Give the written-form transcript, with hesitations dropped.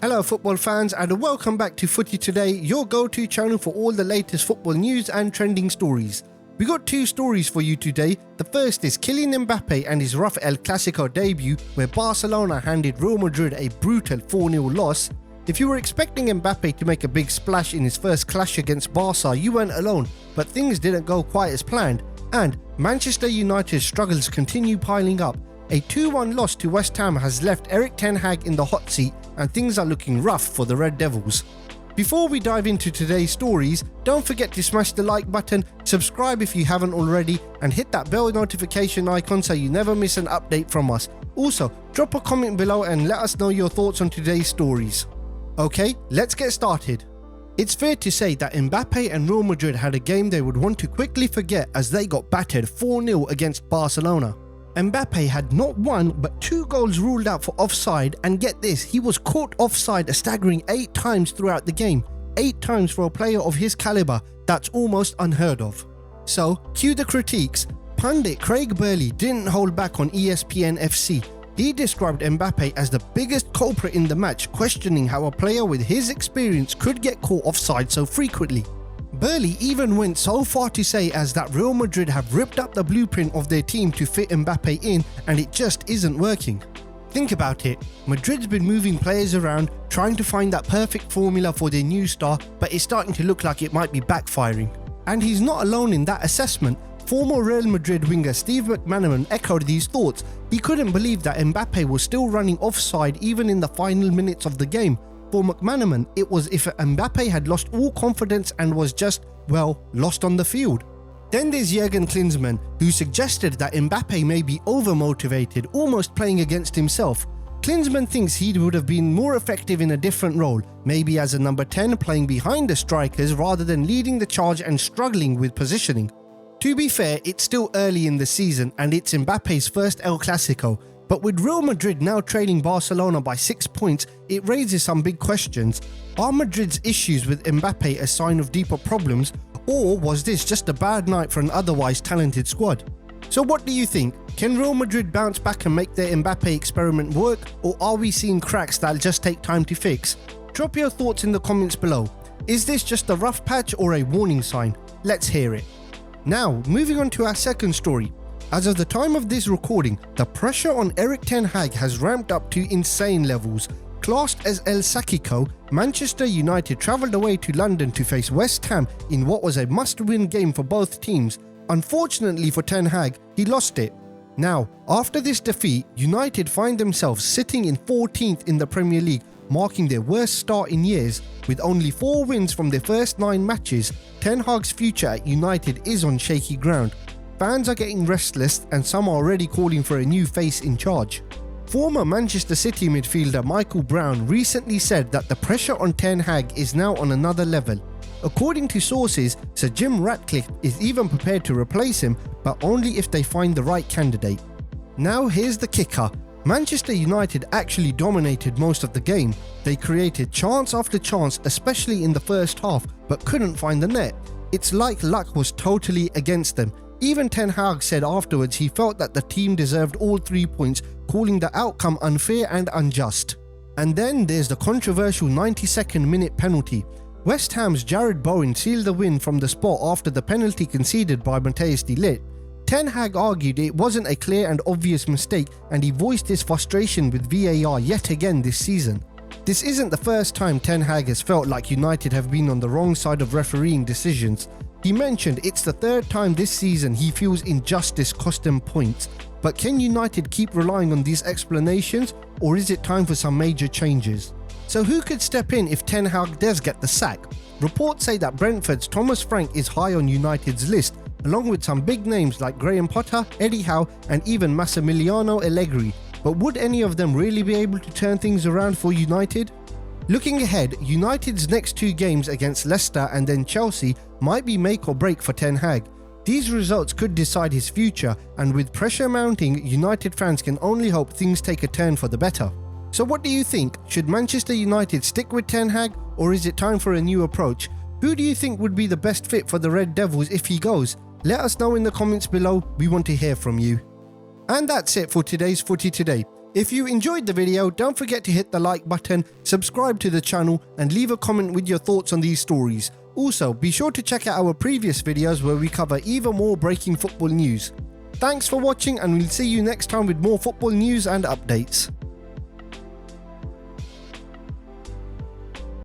Hello football fans and welcome back to Footy Today, your go-to channel for all the latest football news and trending stories. We got two stories for you today. The first is Kylian Mbappe and his rough El Clasico debut, where Barcelona handed Real Madrid a brutal 4-0 loss. If you were expecting Mbappe to make a big splash in his first clash against Barca, you weren't alone, but things didn't go quite as planned, and Manchester United's struggles continue piling up. A 2-1 loss to West Ham has left Erik in the hot seat, and things are looking rough for the Red Devils. Before we dive into today's stories, don't forget to smash the like button, subscribe if you haven't already, and hit that bell notification icon so you never miss an update from us. Also, drop a comment below and let us know your thoughts on today's stories. Okay, let's get started. It's fair to say that Mbappe and Real Madrid had a game they would want to quickly forget as they got battered 4-0 against Barcelona. Mbappe had not one but 2 goals ruled out for offside, and get this, he was caught offside a staggering 8 times throughout the game. 8 times for a player of his caliber, that's almost unheard of. So, cue the critiques. Pundit Craig Burley didn't hold back on ESPN FC. He described Mbappe as the biggest culprit in the match, questioning how a player with his experience could get caught offside so frequently. Burley even went so far to say as that Real Madrid have ripped up the blueprint of their team to fit Mbappe in, and it just isn't working. Think about it, Madrid's been moving players around, trying to find that perfect formula for their new star, but it's starting to look like it might be backfiring. And he's not alone in that assessment. Former Real Madrid winger Steve McManaman echoed these thoughts. He couldn't believe that Mbappe was still running offside even in the final minutes of the game. For McManaman, it was if Mbappe had lost all confidence and was just, well, lost on the field. Then there's Jurgen Klinsmann, who suggested that Mbappe may be overmotivated, almost playing against himself. Klinsmann thinks he would have been more effective in a different role, maybe as a number 10 playing behind the strikers rather than leading the charge and struggling with positioning. To be fair, it's still early in the season and it's Mbappe's first El Clasico. But with Real Madrid now trailing Barcelona by 6 points, it raises some big questions. Are Madrid's issues with Mbappe a sign of deeper problems, or was this just a bad night for an otherwise talented squad? So what do you think? Can Real Madrid bounce back and make their Mbappe experiment work, or are we seeing cracks that'll just take time to fix? Drop your thoughts in the comments below. Is this just a rough patch or a warning sign? Let's hear it. Now, moving on to our second story. As of the time of this recording, the pressure on Erik has ramped up to insane levels. Classed as El Clasico, Manchester United travelled away to London to face West Ham in what was a must-win game for both teams. Unfortunately for he lost it. Now, after this defeat, United find themselves sitting in 14th in the Premier League, marking their worst start in years. With only 4 wins from their first 9 matches, Ten Hag's future at United is on shaky ground. Fans are getting restless and some are already calling for a new face in charge. Former Manchester City midfielder Michael Brown recently said that the pressure on Ten Hag is now on another level. According to sources, Sir Jim Ratcliffe is even prepared to replace him, but only if they find the right candidate. Now here's the kicker. Manchester United actually dominated most of the game. They created chance after chance, especially in the first half, but couldn't find the net. It's like luck was totally against them. Even Ten Hag said afterwards he felt that the team deserved all 3 points, calling the outcome unfair and unjust. And then there's the controversial 92nd minute penalty. West Ham's Jared Bowen sealed the win from the spot after the penalty conceded by Matthijs de Ligt. Ten Hag argued it wasn't a clear and obvious mistake, and he voiced his frustration with VAR yet again this season. This isn't the first time Ten Hag has felt like United have been on the wrong side of refereeing decisions. He mentioned it's the 3rd time this season he feels injustice cost them points. But can United keep relying on these explanations, or is it time for some major changes? So who could step in if Ten Hag does get the sack? Reports say that Brentford's Thomas Frank is high on United's list, along with some big names like Graham Potter, Eddie Howe and even Massimiliano Allegri. But would any of them really be able to turn things around for United? Looking ahead, United's next 2 games against Leicester and then Chelsea might be make or break for Ten Hag. These results could decide his future, and with pressure mounting, United fans can only hope things take a turn for the better. So what do you think? Should Manchester United stick with Ten Hag, or is it time for a new approach? Who do you think would be the best fit for the Red Devils if he goes? Let us know in the comments below, we want to hear from you. And that's it for today's Footy Today. If you enjoyed the video, don't forget to hit the like button, subscribe to the channel and leave a comment with your thoughts on these stories. Also, be sure to check out our previous videos where we cover even more breaking football news. Thanks for watching and we'll see you next time with more football news and updates.